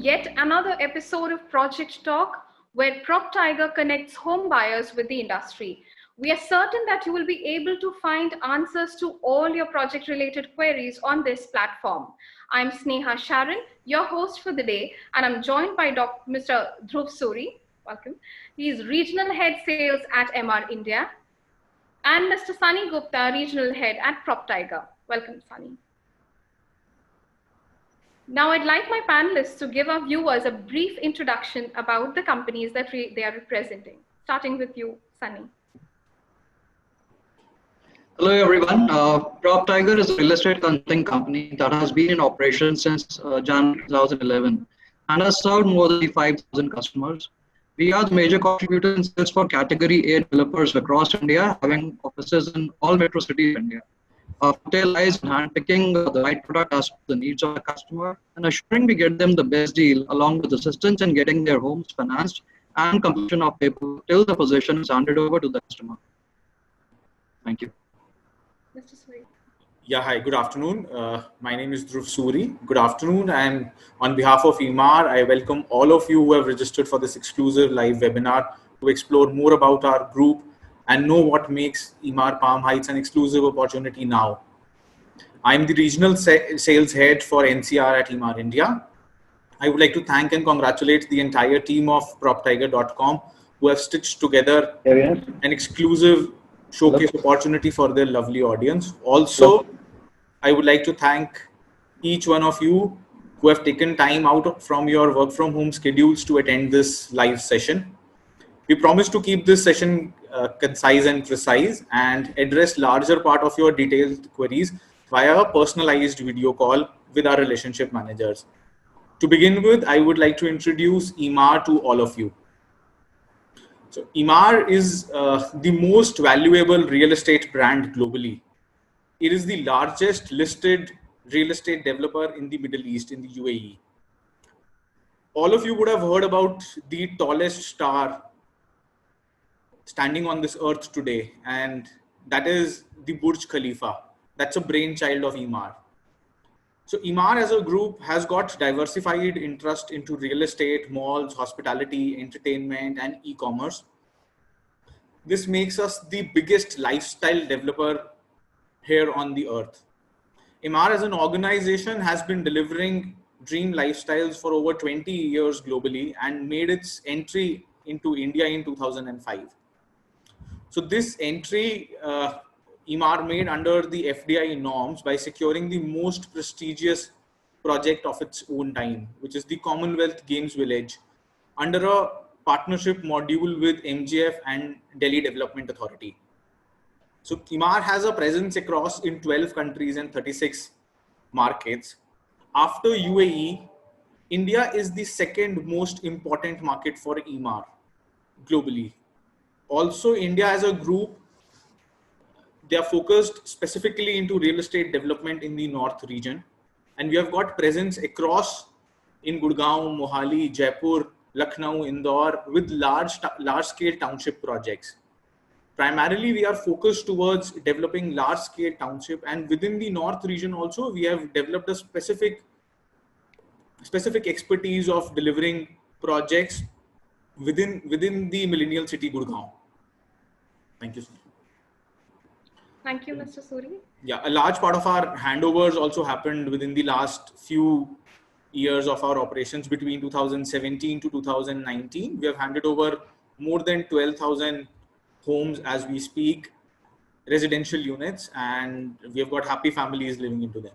yet another episode of Project Talk, where PropTiger connects home buyers with the industry. We are certain that you will be able to find answers to all your project related queries on this platform. I'm Sneha Sharon, your host for the day, and I'm joined by Mr. Dhruv Suri. Welcome. He is Regional Head Sales at MR India, and Mr. Sunny Gupta, Regional Head at PropTiger. Welcome, Sunny. Now, I'd like my panelists to give our viewers a brief introduction about the companies that they are representing. Starting with you, Sunny. Hello everyone. PropTiger is a real estate consulting company that has been in operation since January 2011 and has served more than 5,000 customers. We are the major contributor in sales for Category A developers across India, having offices in all metro cities of India. Our forte lies in handpicking the right product as per the needs of the customer and assuring we get them the best deal along with assistance in getting their homes financed and completion of paperwork till the possession is handed over to the customer. Thank you. Mr. Suri. Yeah, hi, good afternoon. My name is Dhruv Suri. Good afternoon, and on behalf of Emaar, I welcome all of you who have registered for this exclusive live webinar to explore more about our group and know what makes Emaar Palm Heights an exclusive opportunity now. I'm the Regional Sales Head for NCR at Emaar India. I would like to thank and congratulate the entire team of PropTiger.com who have stitched together an exclusive showcase opportunity for their lovely audience. Also, I would like to thank each one of you who have taken time out from your work from home schedules to attend this live session. We promise to keep this session concise and precise and address larger part of your detailed queries via a personalized video call with our relationship managers. To begin with, I would like to introduce Emaar to all of you. So Emaar is the most valuable real estate brand globally. It is the largest listed real estate developer in the Middle East, in the UAE. All of you would have heard about the tallest star standing on this earth today, and that is the Burj Khalifa. That's a brainchild of Emaar. So Emaar as a group has got diversified interest into real estate, malls, hospitality, entertainment, and e-commerce. This makes us the biggest lifestyle developer here on the earth. Emaar as an organization has been delivering dream lifestyles for over 20 years globally and made its entry into India in 2005. So this entry, Emaar made under the FDI norms by securing the most prestigious project of its own time, which is the Commonwealth Games Village, under a partnership module with MGF and Delhi Development Authority. So Emaar has a presence across in 12 countries and 36 markets. After UAE, India is the second most important market for Emaar globally. Also, India as a group, they are focused specifically into real estate development in the North region. And we have got presence across in Gurgaon, Mohali, Jaipur, Lucknow, Indore with large scale township projects. Primarily, we are focused towards developing large scale township, and within the North region also, we have developed a specific expertise of delivering projects within the millennial city Gurgaon. Thank you, sir. Thank you, Mr. Suri. Yeah, a large part of our handovers also happened within the last few years of our operations between 2017 to 2019. We have handed over more than 12,000 homes as we speak, residential units, and we have got happy families living into them.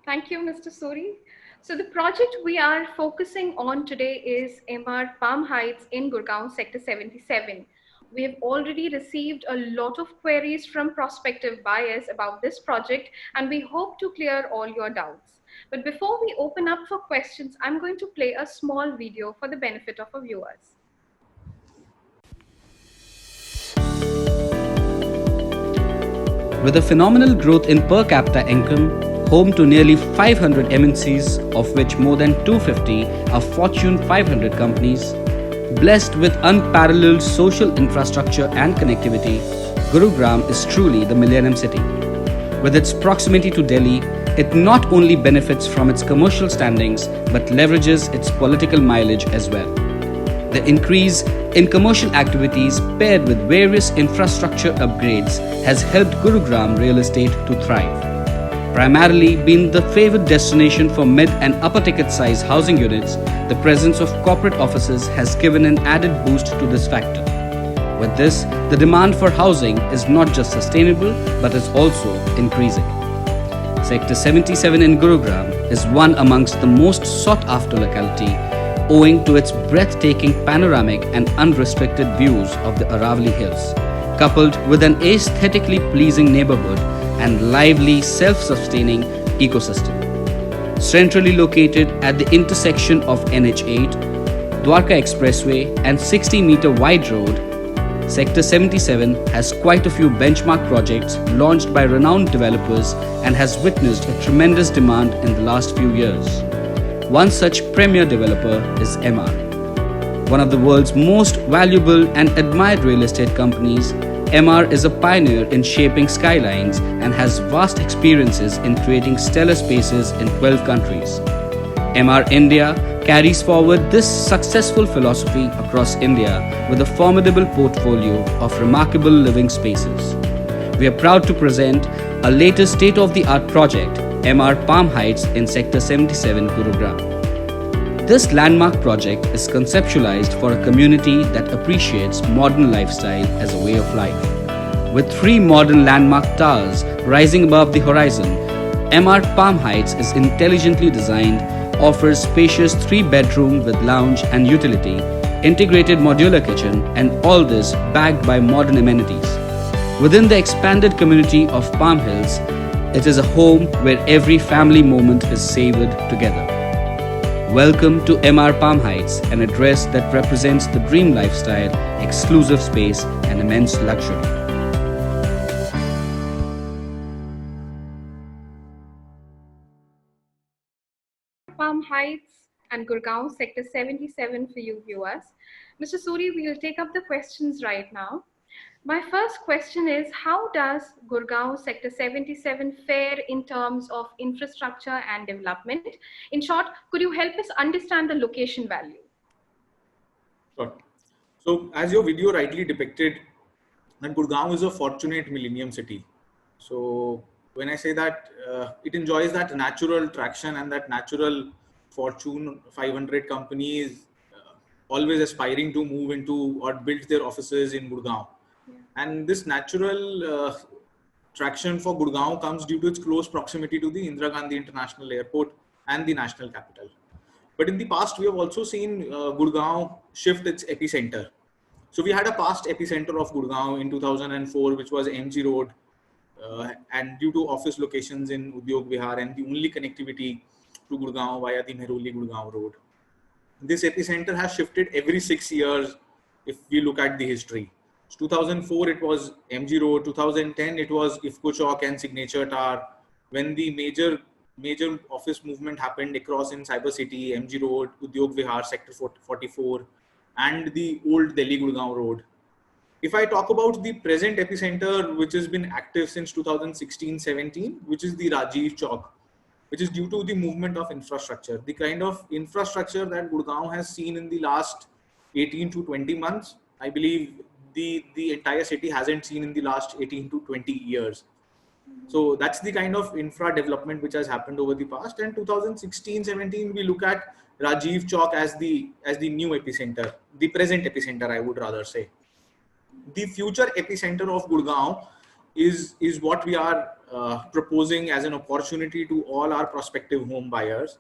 Thank you, Mr. Suri. So the project we are focusing on today is Emaar Palm Heights in Gurgaon, Sector 77. We have already received a lot of queries from prospective buyers about this project, and we hope to clear all your doubts. But before we open up for questions, I'm going to play a small video for the benefit of our viewers. With a phenomenal growth in per capita income, home to nearly 500 MNCs, of which more than 250 are Fortune 500 companies, blessed with unparalleled social infrastructure and connectivity, Gurugram is truly the Millennium City. With its proximity to Delhi, it not only benefits from its commercial standings but leverages its political mileage as well. The increase in commercial activities paired with various infrastructure upgrades has helped Gurugram real estate to thrive. Primarily being the favored destination for mid and upper ticket size housing units, the presence of corporate offices has given an added boost to this factor. With this, the demand for housing is not just sustainable but is also increasing. Sector 77 in Gurugram is one amongst the most sought after locality owing to its breathtaking panoramic and unrestricted views of the Aravalli Hills, coupled with an aesthetically pleasing neighborhood and lively self-sustaining ecosystem. Centrally located at the intersection of NH8, Dwarka Expressway and 60-meter wide road, Sector 77 has quite a few benchmark projects launched by renowned developers and has witnessed a tremendous demand in the last few years. One such premier developer is Emaar. One of the world's most valuable and admired real estate companies, Emaar is a pioneer in shaping skylines and has vast experiences in creating stellar spaces in 12 countries. Emaar India carries forward this successful philosophy across India with a formidable portfolio of remarkable living spaces. We are proud to present a latest state-of-the-art project, Emaar Palm Heights in Sector 77, Gurugram. This landmark project is conceptualized for a community that appreciates modern lifestyle as a way of life. With 3 modern landmark towers rising above the horizon, Emaar Palm Heights is intelligently designed, offers spacious 3-bedroom with lounge and utility, integrated modular kitchen, and all this backed by modern amenities. Within the expanded community of Palm Hills, it is a home where every family moment is savored together. Welcome to Emaar Palm Heights, an address that represents the dream lifestyle, exclusive space, and immense luxury. Palm Heights and Gurgaon, Sector 77 for you viewers. Mr. Suri, we will take up the questions right now. My first question is, how does Gurgaon Sector 77 fare in terms of infrastructure and development? In short, could you help us understand the location value? Sure. So as your video rightly depicted, that Gurgaon is a fortunate millennium city. So when I say that, it enjoys that natural traction and that natural Fortune 500 companies always aspiring to move into or build their offices in Gurgaon. And this natural traction for Gurgaon comes due to its close proximity to the Indira Gandhi International Airport and the national capital. But in the past, we have also seen Gurgaon shift its epicenter. So we had a past epicenter of Gurgaon in 2004, which was MG Road. And due to office locations in Udyog Vihar and the only connectivity to Gurgaon via the Mehrauli Gurgaon Road, this epicenter has shifted every 6 years if we look at the history. 2004 it was MG Road, 2010 it was IFCO Chowk and Signature Tower. When the major office movement happened across in Cyber City, MG Road, Udyog Vihar, Sector 44 and the old Delhi Gurgaon Road. If I talk about the present epicenter, which has been active since 2016-17, which is the Rajiv Chowk, which is due to the movement of infrastructure. The kind of infrastructure that Gurgaon has seen in the last 18 to 20 months, I believe the entire city hasn't seen in the last 18 to 20 years. So that's the kind of infra development which has happened over the past. And 2016-17, we look at Rajiv Chowk as the new epicenter, the present epicenter, I would rather say. The future epicenter of Gurgaon is what we are proposing as an opportunity to all our prospective home buyers.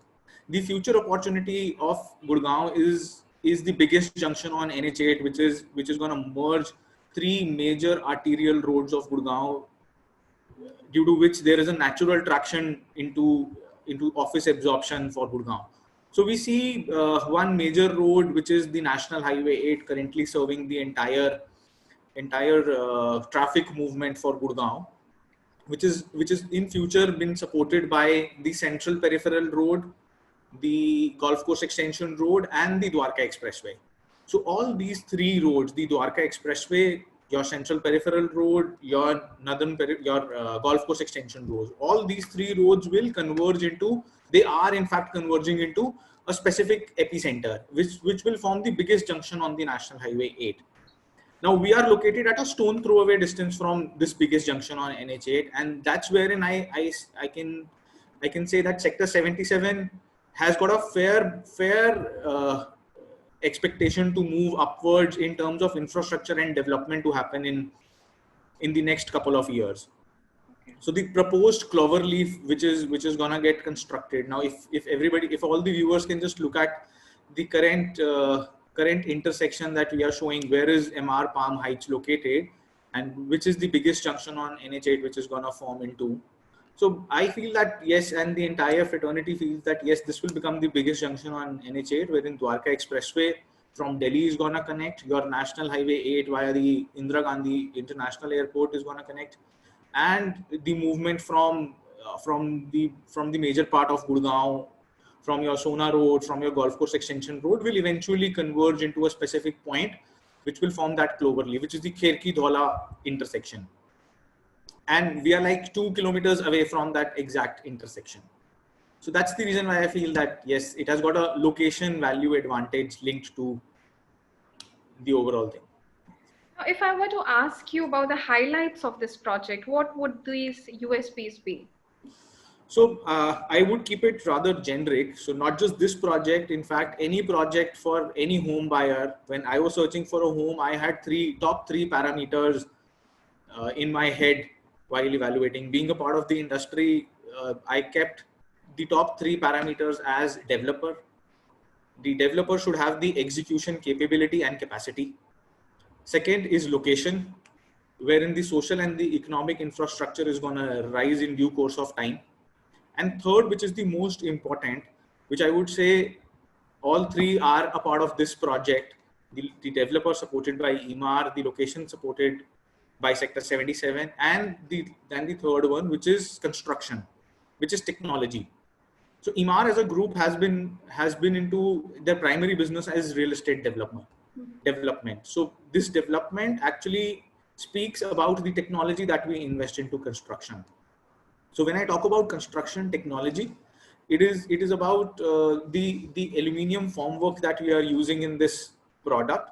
The future opportunity of Gurgaon is the biggest junction on NH8, which is going to merge 3 major arterial roads of Gurgaon, due to which there is a natural traction into office absorption for Gurgaon. So we see one major road, which is the National Highway 8, currently serving the entire traffic movement for Gurgaon, which is in future been supported by the Central Peripheral Road, the Golf Course Extension Road and the Dwarka Expressway. So all these 3 roads, the Dwarka Expressway your central peripheral road, your golf course extension roads. All these three roads will converge into, they are in fact converging into a specific epicenter, which will form the biggest junction on the National Highway 8. Now we are located at a stone throw away distance from this biggest junction on NH8, and that's wherein I can say that Sector 77 has got a fair expectation to move upwards in terms of infrastructure and development to happen in the next couple of years. So the proposed Cloverleaf, which is gonna get constructed now, if all the viewers can just look at the current intersection that we are showing, where is MR Palm Heights located, and which is the biggest junction on NH8, which is gonna form into. So I feel that yes, and the entire fraternity feels that yes, this will become the biggest junction on NH8, wherein Dwarka Expressway from Delhi is gonna connect, your National Highway 8 via the Indira Gandhi International Airport is gonna connect, and the movement from the major part of Gurgaon, from your Sona Road, from your Golf Course Extension Road, will eventually converge into a specific point, which will form that Cloverleaf, which is the Kherki Dhaula intersection. And we are like 2 kilometers away from that exact intersection. So that's the reason why I feel that yes, it has got a location value advantage linked to the overall thing. Now, if I were to ask you about the highlights of this project, what would these USPs be? So I would keep it rather generic. So not just this project, in fact, any project for any home buyer. When I was searching for a home, I had top three parameters in my head while evaluating. Being a part of the industry, I kept the top three parameters as developer. The developer should have the execution capability and capacity. Second is location, wherein the social and the economic infrastructure is going to rise in due course of time. And third, which is the most important, which I would say all three are a part of this project: the developer supported by Emaar, the location supported by Sector 77, and then the third one, which is construction, which is technology. So Emaar as a group has been into their primary business as real estate development. So this development actually speaks about the technology that we invest into construction. So when I talk about construction technology, it is about the aluminium formwork that we are using in this product,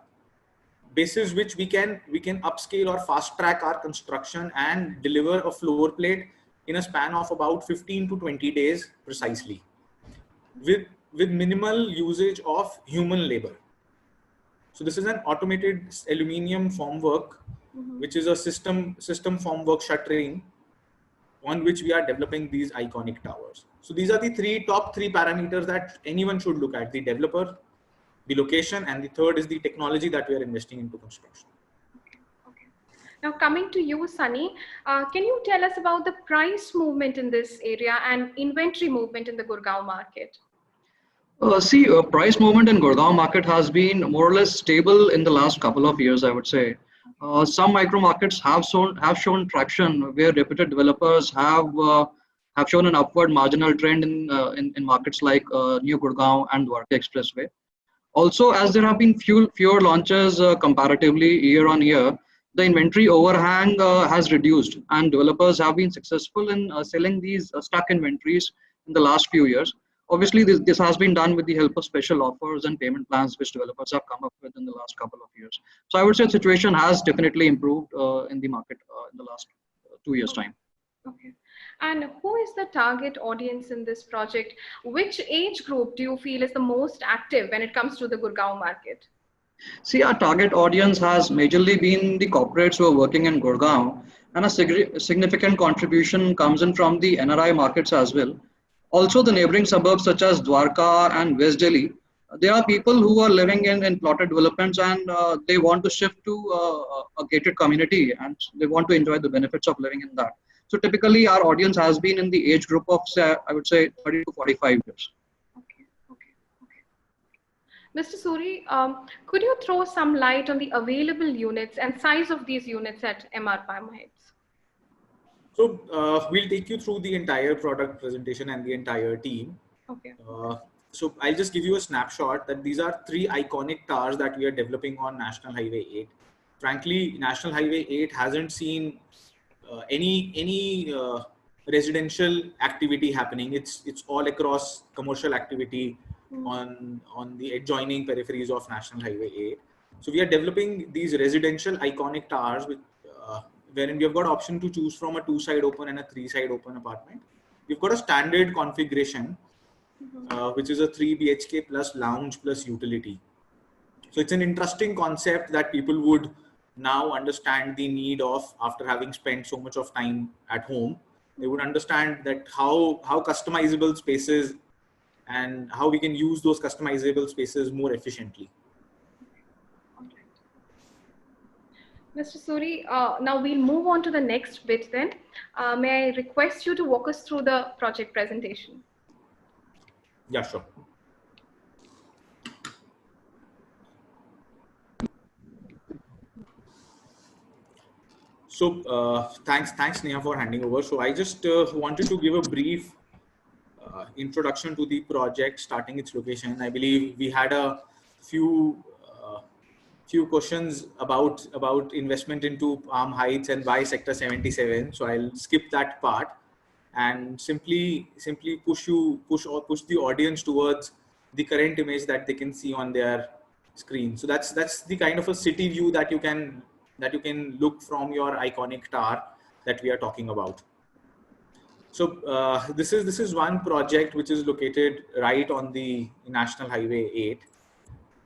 basis which we can upscale or fast track our construction and deliver a floor plate in a span of about 15 to 20 days precisely, with minimal usage of human labor. So this is an automated aluminium formwork, which is a system formwork shuttering, on which we are developing these iconic towers. So these are the top three parameters that anyone should look at: the developer, the location, and the third is the technology that we are investing into construction. Okay. Now coming to you, Sunny, can you tell us about the price movement in this area and inventory movement in the Gurgaon market? Price movement in Gurgaon market has been more or less stable in the last couple of years, I would say. Some micro markets have shown traction, where reputed developers have shown an upward marginal trend in markets like New Gurgaon and Dwarka Expressway. Also, as there have been fewer launches comparatively year on year, the inventory overhang has reduced, and developers have been successful in selling these stuck inventories in the last few years. Obviously, this has been done with the help of special offers and payment plans which developers have come up with in the last couple of years. So I would say the situation has definitely improved in the market in the last 2 years' time. Okay. And who is the target audience in this project? Which age group do you feel is the most active when it comes to the Gurgaon market? See, our target audience has majorly been the corporates who are working in Gurgaon, and a significant contribution comes in from the NRI markets as well. Also, the neighboring suburbs such as Dwarka and West Delhi, there are people who are living in plotted developments, and they want to shift to a gated community, and they want to enjoy the benefits of living in that. So typically our audience has been in the age group of, say, I would say 30 to 45 years. Okay. Mr. Suri, could you throw some light on the available units and size of these units at MR Palm Heights? So we'll take you through the entire product presentation and the entire team. Okay. So I'll just give you a snapshot that these are three iconic towers that we are developing on National Highway 8. frankly, National Highway 8 hasn't seen any residential activity happening. It's all across commercial activity on the adjoining peripheries of National Highway 8. So we are developing these residential iconic towers with wherein we have got option to choose from a 2-side open and a 3-side open apartment. We've got a standard configuration, which is a 3 BHK plus lounge plus utility. So it's an interesting concept that people would now understand the need of after having spent so much of time at home. They would understand that how customizable spaces and how we can use those customizable spaces more efficiently. Mr. Suri, now we'll move on to the next bit then. May I request you to walk us through the project presentation? Yeah, sure. So thanks Neha for handing over. So I just wanted to give a brief introduction to the project, starting its location. I believe we had a few questions about investment into Palm Heights and why Sector 77. So I'll skip that part and simply push the audience towards the current image that they can see on their screen. So that's the kind of a city view that you can look from your iconic tower that we are talking about. So this is one project which is located right on the National Highway 8,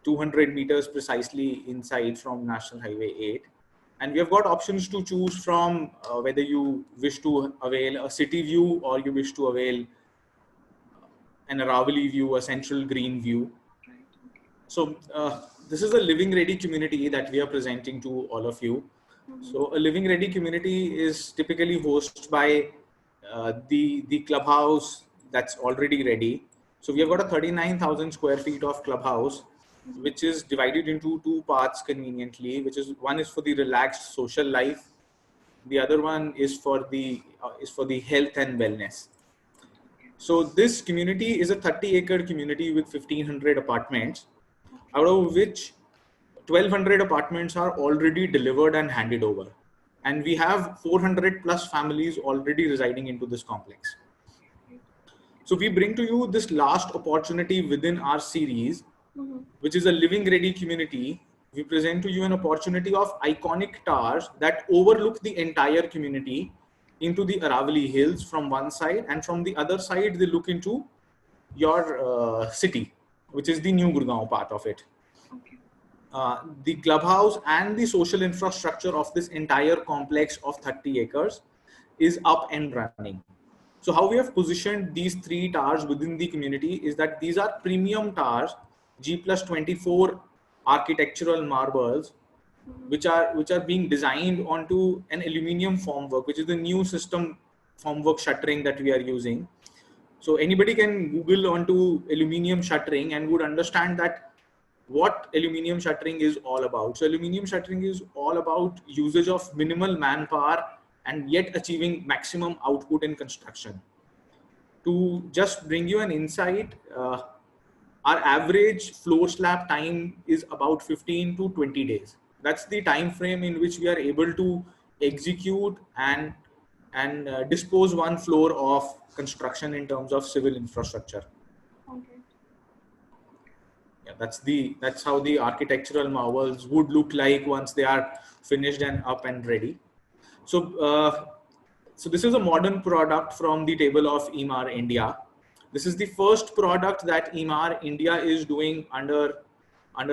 200 meters precisely inside from National Highway 8. And we have got options to choose from whether you wish to avail a city view or you wish to avail an Aravali view, a central green view. So this is a living ready community that we are presenting to all of you. So a living ready community is typically hosted by the clubhouse that's already ready. So we have got a 39,000 square feet of clubhouse, which is divided into two parts conveniently, which is one is for the relaxed social life. The other one is for the health and wellness. So this community is a 30-acre community with 1,500 apartments, out of which 1,200 apartments are already delivered and handed over. And we have 400 plus families already residing into this complex. So we bring to you this last opportunity within our series, which is a living ready community. We present to you an opportunity of iconic towers that overlook the entire community into the Aravali Hills from one side, and from the other side, they look into your city, which is the New Gurgaon part of it. The clubhouse and the social infrastructure of this entire complex of 30 acres is up and running. So how we have positioned these three towers within the community is that these are premium towers, G+24 architectural marbles, which are being designed onto an aluminium formwork, which is the new system formwork shuttering that we are using. So anybody can Google onto aluminium shuttering and would understand that what aluminium shuttering is all about. So aluminium shuttering is all about usage of minimal manpower and yet achieving maximum output in construction. To just bring you an insight, our average floor slab time is about 15 to 20 days. That's the time frame in which we are able to execute and dispose one floor of construction in terms of civil infrastructure. Yeah, that's how the architectural marvels would look like once they are finished and up and ready. So so this is a modern product from the table of Emaar India. This is the first product that Emaar India is doing under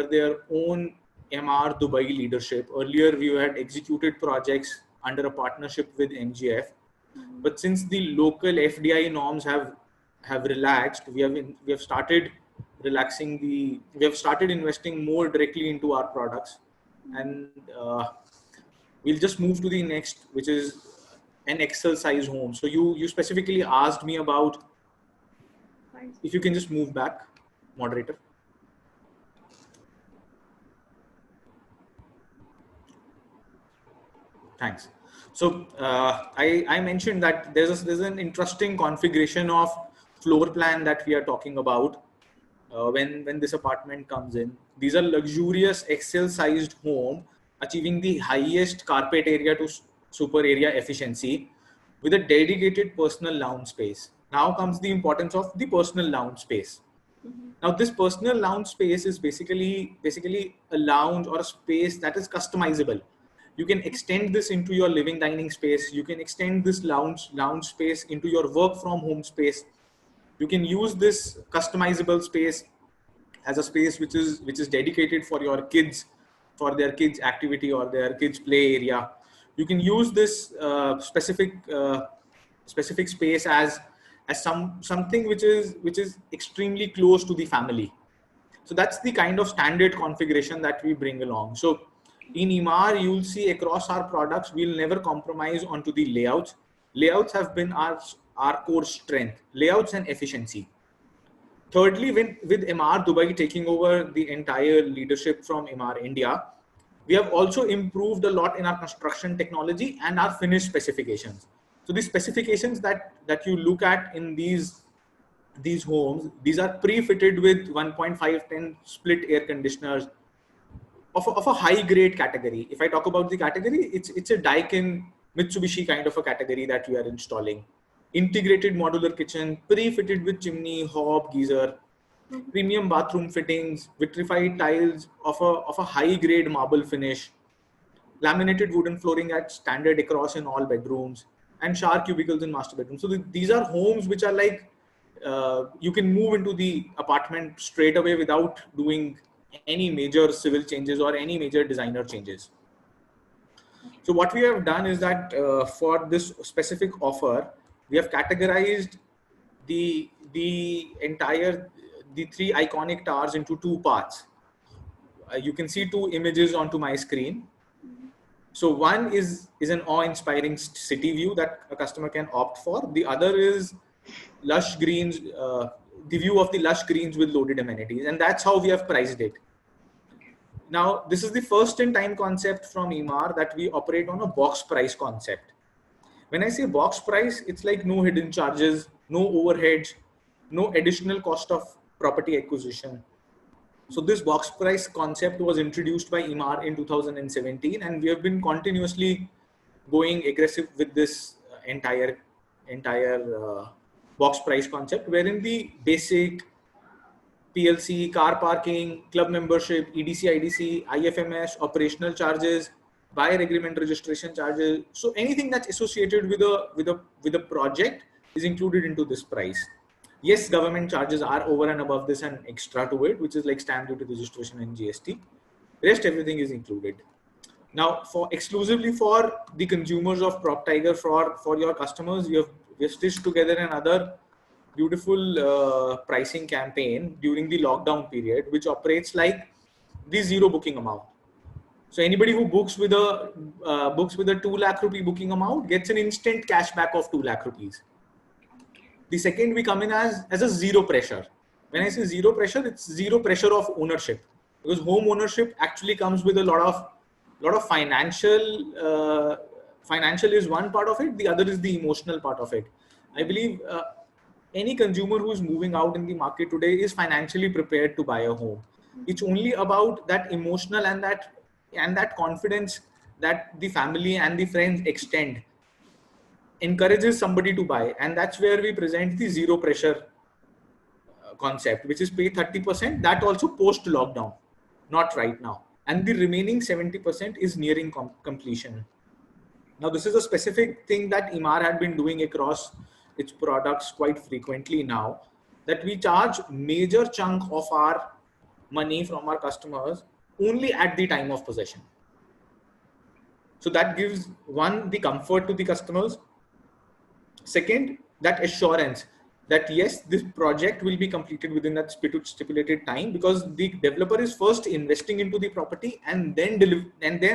their own MR Dubai leadership. Earlier, we had executed projects under a partnership with MGF, but since the local FDI norms have relaxed, we have started relaxing we have started investing more directly into our products, and we'll just move to the next, which is an Excel size home. So you specifically asked me about, if you can just move back, moderator. Thanks. So I mentioned that there's an interesting configuration of floor plan that we are talking about when this apartment comes in. These are luxurious Excel sized home achieving the highest carpet area to super area efficiency with a dedicated personal lounge space. Now comes the importance of the personal lounge space. Now this personal lounge space is basically a lounge or a space that is customizable. You can extend this into your living dining space. You can extend this lounge space into your work from home space. You can use this customizable space as a space which is dedicated for your kids, for their kids activity or their kids play area. You can use this specific space as something which is extremely close to the family. So that's the kind of standard configuration that we bring along. So in Emaar, you'll see across our products, we'll never compromise onto the layouts. Layouts have been our core strength, layouts and efficiency. Thirdly, with Emaar Dubai taking over the entire leadership from Emaar India, we have also improved a lot in our construction technology and our finish specifications. So the specifications that you look at in these homes, these are pre-fitted with 1.510 split air conditioners of a high grade category. If I talk about the category, it's a Daikin Mitsubishi kind of a category that we are installing. Integrated modular kitchen, pre-fitted with chimney, hob, geyser, premium bathroom fittings, vitrified tiles of a high grade marble finish, laminated wooden flooring at standard across in all bedrooms, and shower cubicles in master bedrooms. So these are homes which are like you can move into the apartment straight away without doing any major civil changes or any major designer changes. So what we have done is that for this specific offer, we have categorized the three iconic towers into two parts. You can see two images onto my screen. So one is an awe-inspiring city view that a customer can opt for. The other is lush greens, the view of the lush greens with loaded amenities, and that's how we have priced it. Now, this is the first in time concept from Emaar that we operate on a box price concept. When I say box price, it's like no hidden charges, no overheads, no additional cost of property acquisition. So this box price concept was introduced by Emaar in 2017, and we have been continuously going aggressive with this entire box price concept, wherein the basic PLC, car parking, club membership, EDC, IDC, IFMS, operational charges, buyer agreement registration charges. So anything that's associated with a project is included into this price. Yes, government charges are over and above this and extra to it, which is like stamp duty, registration, and GST. Rest everything is included. Now, exclusively for the consumers of PropTiger, for your customers, we have stitched together another beautiful pricing campaign during the lockdown period, which operates like the zero booking amount. So anybody who books with a 2 lakh rupee booking amount gets an instant cashback of 2 lakh rupees. The second, we come in as a zero pressure. When I say zero pressure, it's zero pressure of ownership, because home ownership actually comes with a lot of financial. Financial is one part of it. The other is the emotional part of it. I believe any consumer who is moving out in the market today is financially prepared to buy a home. It's only about that emotional and that confidence that the family and the friends extend encourages somebody to buy, and that's where we present the zero pressure concept, which is pay 30%, that also post lockdown, not right now, and the remaining 70% is nearing completion. Now this is a specific thing that Emaar had been doing across its products quite frequently now, that we charge major chunk of our money from our customers only at the time of possession. So that gives, one, the comfort to the customers. Second, that assurance that yes, this project will be completed within that stipulated time, because the developer is first investing into the property and then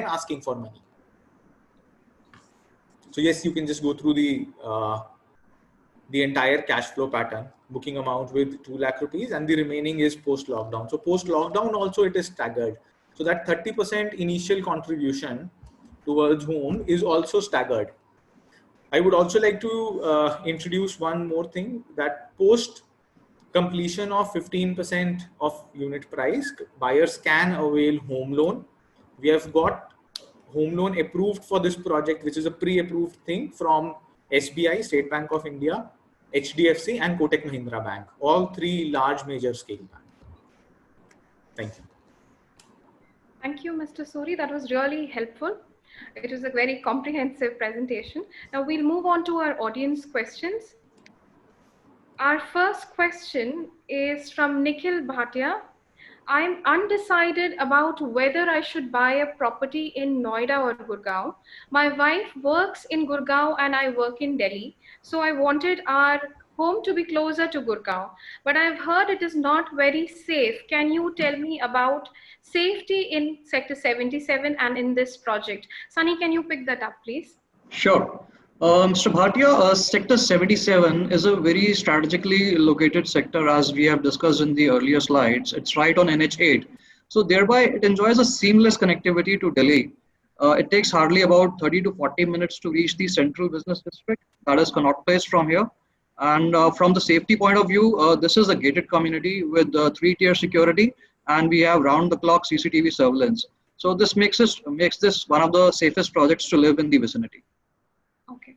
asking for money. So yes, you can just go through the entire cash flow pattern, booking amount with 2 lakh rupees, and the remaining is post lockdown. So post lockdown also it is staggered. So that 30% initial contribution towards home is also staggered. I would also like to introduce one more thing, that post completion of 15% of unit price, buyers can avail home loan. We have got home loan approved for this project, which is a pre-approved thing from SBI, State Bank of India, HDFC, and Kotak Mahindra Bank, all three large major scale banks. Thank you. Thank you, Mr. Suri. That was really helpful. It was a very comprehensive presentation. Now we'll move on to our audience questions. Our first question is from Nikhil Bhatia. I'm undecided about whether I should buy a property in Noida or Gurgaon. My wife works in Gurgaon and I work in Delhi. So I wanted our home to be closer to Gurgaon. But I've heard it is not very safe. Can you tell me about safety in Sector 77 and in this project? Sunny, can you pick that up, please? Sure. Mr. Bhatia, Sector 77 is a very strategically located sector, as we have discussed in the earlier slides. It's right on NH8. So thereby, it enjoys a seamless connectivity to Delhi. It takes hardly about 30 to 40 minutes to reach the central business district, that is Connaught Place from here. And from the safety point of view, this is a gated community with three-tier security, and we have round-the-clock CCTV surveillance. So this makes this one of the safest projects to live in the vicinity. Okay.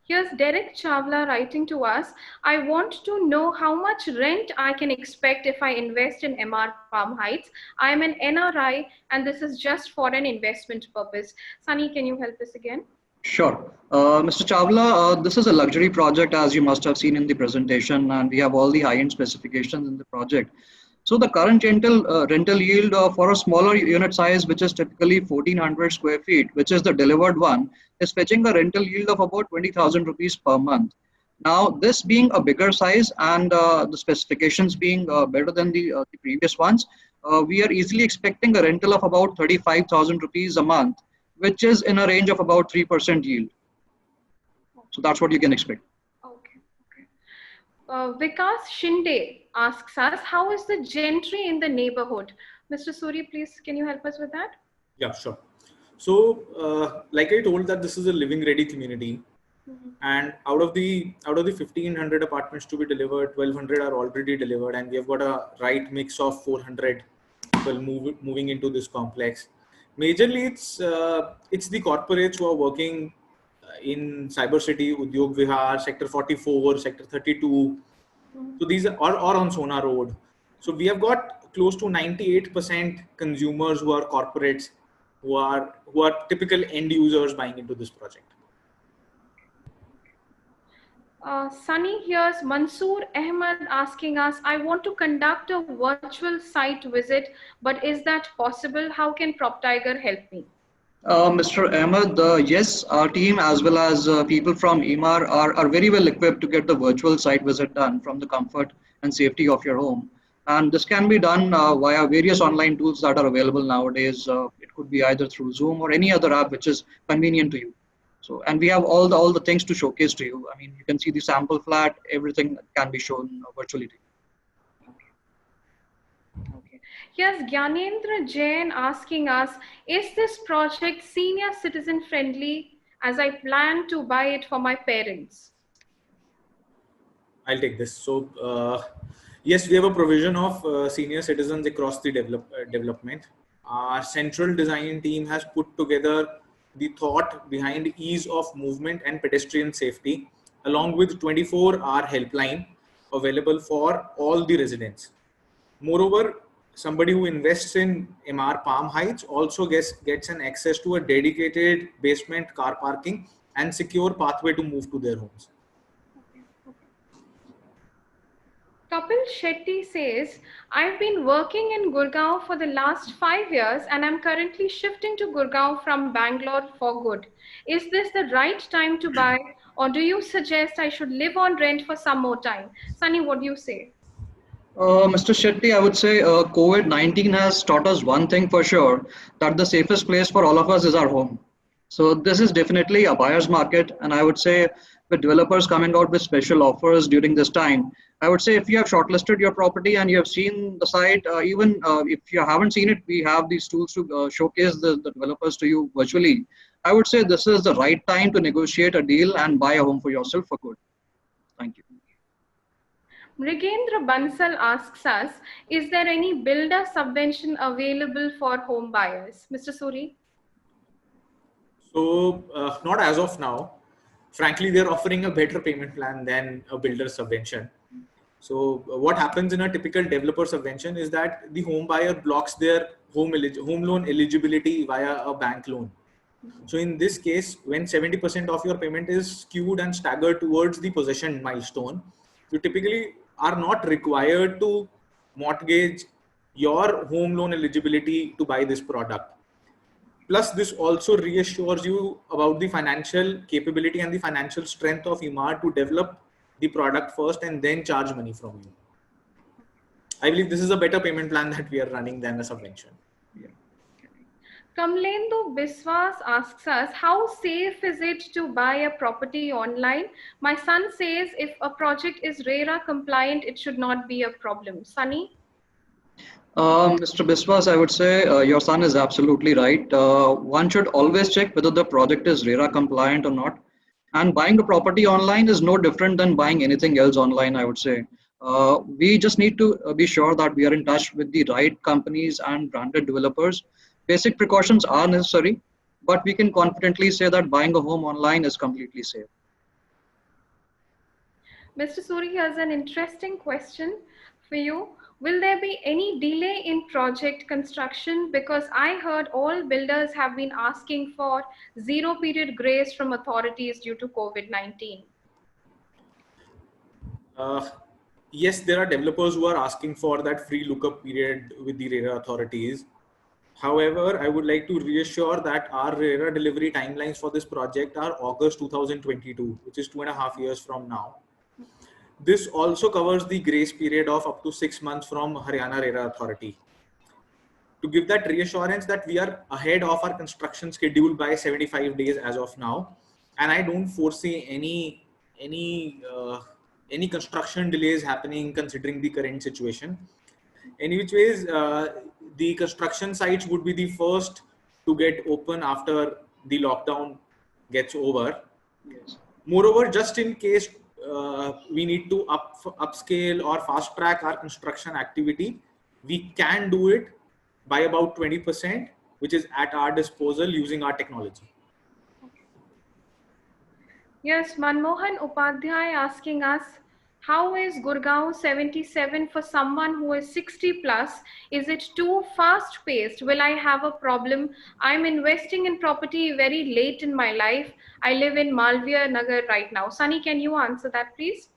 Here's Derek Chavla writing to us. I want to know how much rent I can expect if I invest in MR Palm Heights. I'm an NRI and this is just for an investment purpose. Sunny, can you help us again? Sure. Mr. Chavla, this is a luxury project, as you must have seen in the presentation, and we have all the high-end specifications in the project. So the current rental yield for a smaller unit size, which is typically 1400 square feet, which is the delivered one, is fetching a rental yield of about 20,000 rupees per month. Now, this being a bigger size and the specifications being better than the previous ones, we are easily expecting a rental of about 35,000 rupees a month, which is in a range of about 3% yield. So that's what you can expect. Vikas Shinde asks us, how is the gentry in the neighborhood? Mr. Suri, please, can you help us with that? Yeah, sure. So, like I told that this is a living ready community, and out of the 1500 apartments to be delivered, 1200 are already delivered, and we have got a right mix of 400 people moving into this complex. Majorly, it's the corporates who are working in Cyber City, Udyog Vihar, Sector 44, Sector 32. So these are on Sona Road. So we have got close to 98% consumers who are corporates, who are typical end users buying into this project. Sunny, here's Mansoor Ahmed asking us, I want to conduct a virtual site visit, but is that possible? How can PropTiger help me? Mr. Ahmed, yes, our team as well as people from Emaar are very well equipped to get the virtual site visit done from the comfort and safety of your home. And this can be done via various online tools that are available nowadays. It could be either through Zoom or any other app which is convenient to you. So, and we have all the things to showcase to you. I mean, you can see the sample flat, everything can be shown virtually to you. Okay. Here's Gyanendra Jain asking us, is this project senior citizen friendly as I plan to buy it for my parents? I'll take this. So, yes, we have a provision of senior citizens across the development. Our central design team has put together the thought behind ease of movement and pedestrian safety, along with 24-hour helpline available for all the residents. Moreover, somebody who invests in MR Palm Heights also gets an access to a dedicated basement car parking and secure pathway to move to their homes. Kapil Shetty says, I've been working in Gurgaon for the last 5 years and I'm currently shifting to Gurgaon from Bangalore for good. Is this the right time to buy, or do you suggest I should live on rent for some more time? Sunny, what do you say? Mr. Shetty, I would say COVID-19 has taught us one thing for sure, that the safest place for all of us is our home. So this is definitely a buyer's market, and I would say with developers coming out with special offers during this time, I would say if you have shortlisted your property and you have seen the site, even if you haven't seen it, we have these tools to showcase the developers to you virtually. I would say this is the right time to negotiate a deal and buy a home for yourself for good. Thank you. Mrigendra Bansal asks us, is there any builder subvention available for home buyers? Mr. Suri? So not as of now. Frankly, they're offering a better payment plan than a builder subvention. So what happens in a typical developer subvention is that the home buyer blocks their home loan eligibility via a bank loan. So in this case, when 70% of your payment is skewed and staggered towards the possession milestone, you typically are not required to mortgage your home loan eligibility to buy this product. Plus, this also reassures you about the financial capability and the financial strength of Emaar to develop the product first and then charge money from you. I believe this is a better payment plan that we are running than a subvention. Kamlendu Biswas asks us, how safe is it to buy a property online? My son says if a project is RERA compliant, it should not be a problem. Sunny? Mr. Biswas, I would say your son is absolutely right. One should always check whether the project is RERA compliant or not. And buying a property online is no different than buying anything else online, I would say. We just need to be sure that we are in touch with the right companies and branded developers. Basic precautions are necessary, but we can confidently say that buying a home online is completely safe. Mr. Suri, here's an interesting question for you. Will there be any delay in project construction? Because I heard all builders have been asking for 0 period grace from authorities due to COVID-19. Yes, there are developers who are asking for that free lookup period with the RERA authorities. However, I would like to reassure that our RERA delivery timelines for this project are August 2022, which is 2.5 years from now. This also covers the grace period of up to 6 months from Haryana RERA authority. To give that reassurance that we are ahead of our construction schedule by 75 days as of now, and I don't foresee any construction delays happening considering the current situation. In which ways, the construction sites would be the first to get open after the lockdown gets over. Yes. Moreover, just in case we need to upscale or fast track our construction activity, we can do it by about 20%, which is at our disposal using our technology. Yes, Manmohan Upadhyay asking us, how is Gurgaon 77 for someone who is 60 plus? Is it too fast paced? Will I have a problem? I'm investing in property very late in my life. I live in Malviya Nagar right now. Sunny, can you answer that, please?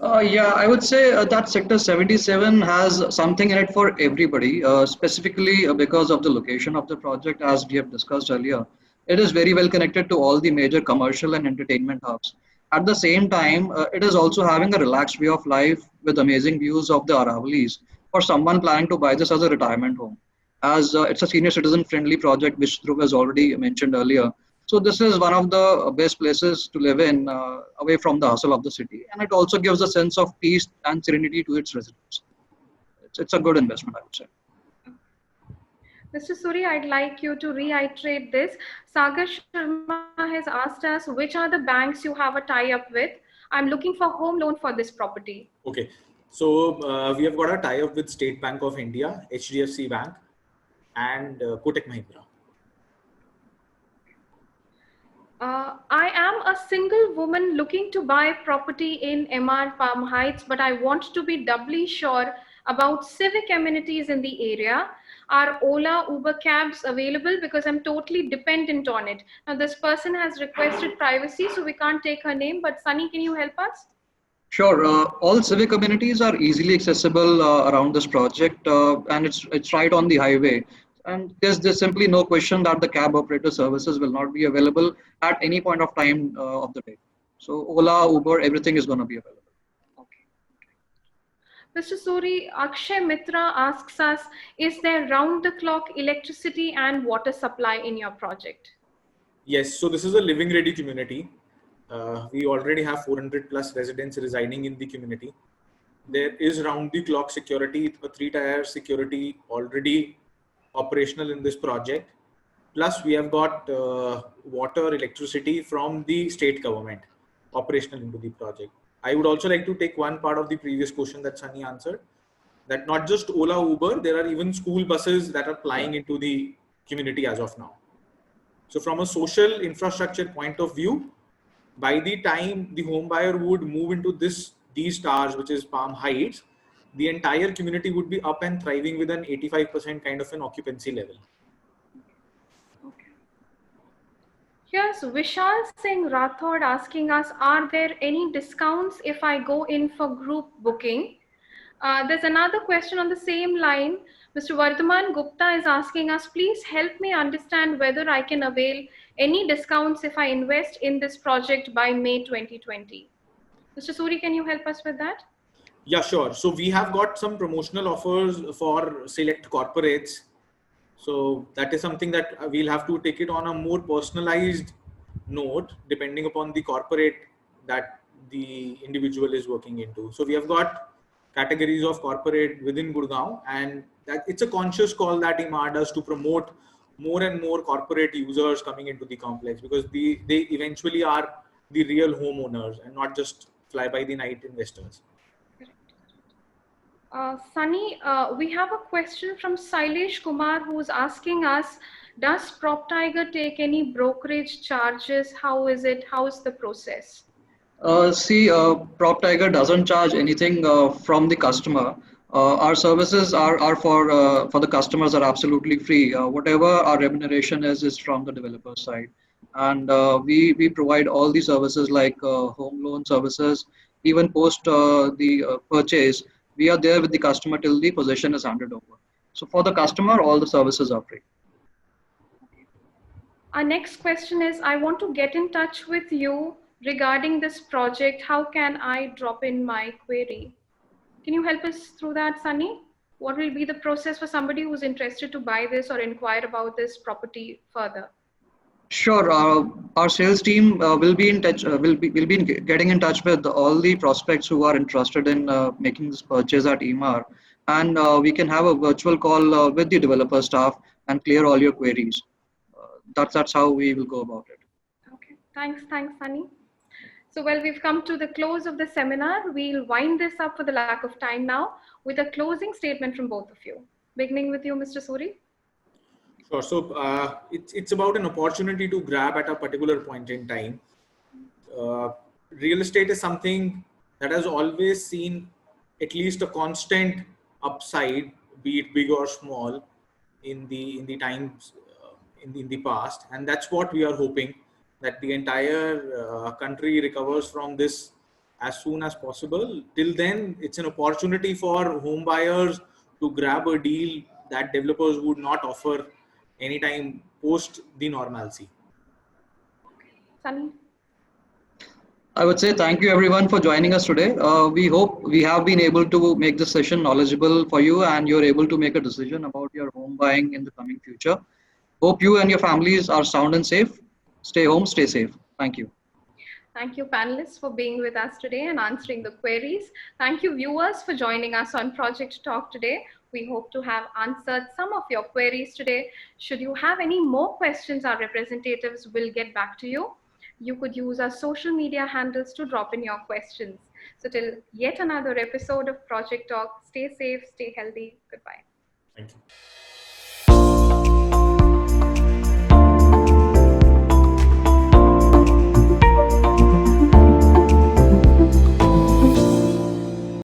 Yeah, I would say that Sector 77 has something in it for everybody, specifically because of the location of the project, as we have discussed earlier. It is very well connected to all the major commercial and entertainment hubs. At the same time, it is also having a relaxed way of life with amazing views of the Aravalis for someone planning to buy this as a retirement home. As it's a senior citizen friendly project, which Dhruv has already mentioned earlier. So this is one of the best places to live in, away from the hustle of the city, and it also gives a sense of peace and serenity to its residents. It's a good investment, I would say. Mr. Suri, I'd like you to reiterate this. Sagar Sharma has asked us, which are the banks you have a tie-up with? I'm looking for home loan for this property. Okay, so we have got a tie-up with State Bank of India, HDFC Bank, and Kotak Mahindra. I am a single woman looking to buy property in MR Palm Heights, but I want to be doubly sure about civic amenities in the area. Are Ola, Uber cabs available? Because I'm totally dependent on it. Now, this person has requested privacy, so we can't take her name, but Sunny, can you help us? Sure. All civic amenities are easily accessible around this project, and it's right on the highway. And there's simply no question that the cab operator services will not be available at any point of time of the day. So Ola, Uber, everything is going to be available. Mr. Suri, Akshay Mitra asks us, is there round-the-clock electricity and water supply in your project? Yes, so this is a living ready community. We already have 400 plus residents residing in the community. There is round-the-clock security, a 3-tier security already operational in this project. Plus, we have got water, electricity from the state government operational into the project. I would also like to take one part of the previous question that Sunny answered, that not just Ola, Uber, there are even school buses that are plying into the community as of now. So from a social infrastructure point of view, by the time the home buyer would move into these towers, which is Palm Heights, the entire community would be up and thriving with an 85% kind of an occupancy level. Here's Vishal Singh Rathod asking us, are there any discounts if I go in for group booking? There's another question on the same line. Mr. Vardhaman Gupta is asking us, please help me understand whether I can avail any discounts if I invest in this project by May 2020. Mr. Suri, can you help us with that? Yeah, sure. So we have got some promotional offers for select corporates. So that is something that we'll have to take it on a more personalized note, depending upon the corporate that the individual is working into. So we have got categories of corporate within Gurgaon, and that it's a conscious call that Emaar does to promote more and more corporate users coming into the complex, because they eventually are the real homeowners and not just fly by the night investors. Sunny, we have a question from Sailesh Kumar who's asking us, does PropTiger take any brokerage charges? How is it? How is the process? PropTiger doesn't charge anything from the customer. Our services are for the customers are absolutely free. Whatever our remuneration is from the developer side, and we provide all the services like home loan services, even post the purchase. We are there with the customer till the possession is handed over. So for the customer, all the services are free. Our next question is, I want to get in touch with you regarding this project. How can I drop in my query? Can you help us through that, Sunny? What will be the process for somebody who's interested to buy this or inquire about this property further? Sure. Our sales team will be in touch. Getting in touch with all the prospects who are interested in making this purchase at Emaar, and we can have a virtual call with the developer staff and clear all your queries. That's how we will go about it. Okay. Thanks, Sunny. So, well, we've come to the close of the seminar. We'll wind this up for the lack of time now with a closing statement from both of you. Beginning with you, Mr. Suri. Sure. So it's about an opportunity to grab at a particular point in time. Real estate is something that has always seen at least a constant upside, be it big or small, in the times in the past, and that's what we are hoping, that the entire country recovers from this as soon as possible. Till then, it's an opportunity for home buyers to grab a deal that developers would not offer anytime post the normalcy. Sunny. I would say thank you everyone for joining us today. We hope we have been able to make this session knowledgeable for you and you're able to make a decision about your home buying in the coming future. Hope you and your families are sound and safe. Stay home, stay safe. Thank you. Thank you, panelists, for being with us today and answering the queries. Thank you, viewers, for joining us on Project Talk today. We hope to have answered some of your queries today. Should you have any more questions, our representatives will get back to you. You could use our social media handles to drop in your questions. So till yet another episode of Project Talk, stay safe, stay healthy. Goodbye. Thank you.